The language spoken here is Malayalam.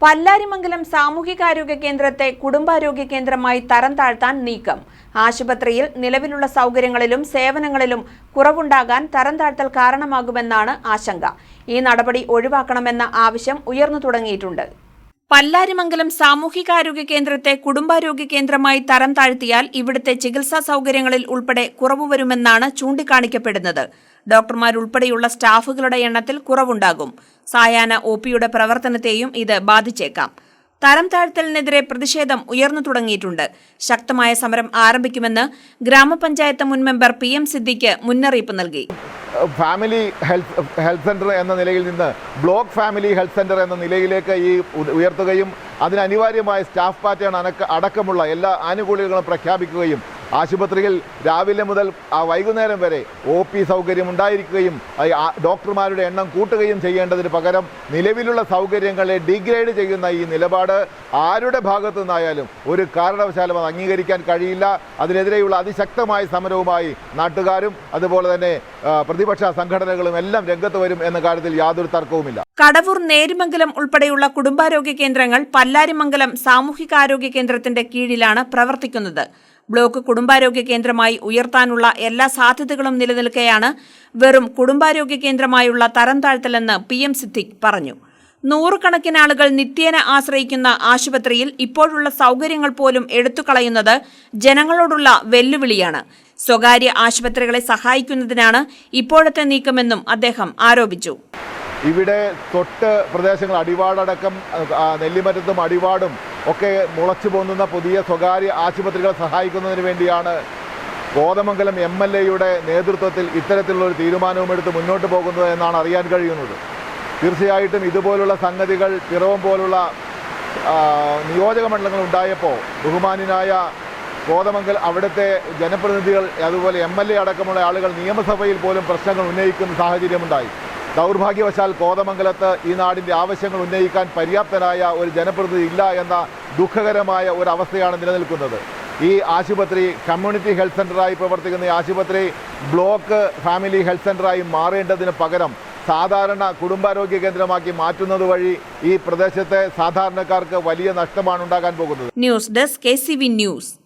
പല്ലാരിമംഗലം സാമൂഹികാരോഗ്യ കേന്ദ്രത്തെ കുടുംബാരോഗ്യ കേന്ദ്രമായി തരം താഴ്ത്താൻ നീക്കം. ആശുപത്രിയിൽ നിലവിലുള്ള സൗകര്യങ്ങളിലും സേവനങ്ങളിലും കുറവുണ്ടാകാൻ തരം താഴ്ത്തൽ കാരണമാകുമെന്നാണ് ആശങ്ക. ഈ നടപടി ഒഴിവാക്കണമെന്ന ആവശ്യം ഉയർന്നു തുടങ്ങിയിട്ടുണ്ട്. പല്ലാരിമംഗലം സാമൂഹികാരോഗ്യ കേന്ദ്രത്തെ കുടുംബാരോഗ്യ കേന്ദ്രമായി തരം താഴ്ത്തിയാൽ ഇവിടുത്തെ ചികിത്സാ സൗകര്യങ്ങളിൽ ഉൾപ്പെടെ കുറവ് വരുമെന്നാണ് ചൂണ്ടിക്കാണിക്കപ്പെടുന്നത്. ഡോക്ടർമാരുൾപ്പെടെയുള്ള സ്റ്റാഫുകളുടെ എണ്ണത്തിൽ കുറവുണ്ടാകും. സായാഹ്ന ഒപിയുടെ പ്രവർത്തനത്തെയും ഇത് ബാധിച്ചേക്കാം. തരം താഴ്ത്തലിനെതിരെ പ്രതിഷേധം ഉയർന്നു തുടങ്ങിയിട്ടുണ്ട്. ശക്തമായ സമരം ആരംഭിക്കുമെന്ന് ഗ്രാമപഞ്ചായത്ത് മുൻ മെമ്പർ PM സിദ്ദിഖ് മുന്നറിയിപ്പ് നൽകി. ഫാമിലി ഹെൽത്ത് സെന്റർ എന്ന നിലയിൽ നിന്ന് ബ്ലോക്ക് ഫാമിലി ഹെൽത്ത് സെന്റർ എന്ന നിലയിലേക്ക് ഈ ഉയർത്തുകയും അതിന് അനിവാര്യമായ സ്റ്റാഫ് പാറ്റേൺ അടക്കമുള്ള എല്ലാ ആനുകൂല്യങ്ങളും പ്രഖ്യാപിക്കുകയും ആശുപത്രിയിൽ രാവിലെ മുതൽ വൈകുന്നേരം വരെ OP സൗകര്യം ഉണ്ടായിരിക്കുകയും ഡോക്ടർമാരുടെ എണ്ണം കൂട്ടുകയും ചെയ്യേണ്ടതിന് പകരം നിലവിലുള്ള സൗകര്യങ്ങളെ ഡിഗ്രേഡ് ചെയ്യുന്ന ഈ നിലപാട് ആരുടെ ഭാഗത്തു നിന്നായാലും ഒരു കാരണവശാലും അത് അംഗീകരിക്കാൻ കഴിയില്ല. അതിനെതിരെയുള്ള അതിശക്തമായ സമരവുമായി നാട്ടുകാരും അതുപോലെ തന്നെ പ്രതിപക്ഷ സംഘടനകളും എല്ലാം രംഗത്ത് വരും എന്ന കാര്യത്തിൽ യാതൊരു തർക്കവുമില്ല. കടവൂർ, നേരിമംഗലം ഉൾപ്പെടെയുള്ള കുടുംബാരോഗ്യ കേന്ദ്രങ്ങൾ പല്ലാരിമംഗലം സാമൂഹികാരോഗ്യ കേന്ദ്രത്തിന്റെ കീഴിലാണ് പ്രവർത്തിക്കുന്നത്. ബ്ലോക്ക് കുടുംബാരോഗ്യ കേന്ദ്രമായി ഉയർത്താനുള്ള എല്ലാ സാധ്യതകളും നിലനിൽക്കെയാണ് വെറും കുടുംബാരോഗ്യ കേന്ദ്രമായുള്ള തരം താഴ്ത്തലെന്ന് PM സിദ്ദിഖ് പറഞ്ഞു. നൂറുകണക്കിന് ആളുകൾ നിത്യേന ആശ്രയിക്കുന്ന ആശുപത്രിയിൽ ഇപ്പോഴുള്ള സൗകര്യങ്ങൾ പോലും എടുത്തുകളയുന്നത് ജനങ്ങളോടുള്ള വെല്ലുവിളിയാണ്. സ്വകാര്യ ആശുപത്രികളെ സഹായിക്കുന്നതിനാണ് ഇപ്പോഴത്തെ നീക്കമെന്നും അദ്ദേഹം ആരോപിച്ചു. ഇവിടെ തൊട്ട് പ്രദേശങ്ങൾ അടിവാടടക്കം നെല്ലിമറ്റത്തും അടിവാടും ഒക്കെ മുളച്ചു പൊന്നുന്ന പുതിയ സ്വകാര്യ ആശുപത്രികളെ സഹായിക്കുന്നതിന് വേണ്ടിയാണ് കോതമംഗലം MLA നേതൃത്വത്തിൽ ഇത്തരത്തിലുള്ളൊരു തീരുമാനവും എടുത്ത് മുന്നോട്ട് പോകുന്നത് എന്നാണ് അറിയാൻ കഴിയുന്നത്. തീർച്ചയായിട്ടും ഇതുപോലുള്ള സംഗതികൾ പിറവം പോലുള്ള നിയോജക മണ്ഡലങ്ങൾ ഉണ്ടായപ്പോൾ ബഹുമാന്യനായ കോതമംഗലം അവിടുത്തെ ജനപ്രതിനിധികൾ അതുപോലെ MLA അടക്കമുള്ള ആളുകൾ നിയമസഭയിൽ പോലും പ്രശ്നങ്ങൾ ഉന്നയിക്കുന്ന സാഹചര്യമുണ്ടായി. ദൗർഭാഗ്യവശാൽ കോതമംഗലത്ത് ഈ നാടിൻ്റെ ആവശ്യങ്ങൾ ഉന്നയിക്കാൻ പര്യാപ്തനായ ഒരു ജനപ്രതിനിധി ഇല്ല എന്ന ദുഃഖകരമായ ഒരു അവസ്ഥയാണ് നിലനിൽക്കുന്നത്. ഈ ആശുപത്രി കമ്മ്യൂണിറ്റി ഹെൽത്ത് സെൻ്ററായി പ്രവർത്തിക്കുന്ന ഈ ആശുപത്രി ബ്ലോക്ക് ഫാമിലി ഹെൽത്ത് സെൻ്ററായി മാറേണ്ടതിന് പകരം സാധാരണ കുടുംബാരോഗ്യ കേന്ദ്രമാക്കി മാറ്റുന്നത് വഴി ഈ പ്രദേശത്തെ സാധാരണക്കാർക്ക് വലിയ നഷ്ടമാണ് ഉണ്ടാകാൻ പോകുന്നത്. News desk KCV news.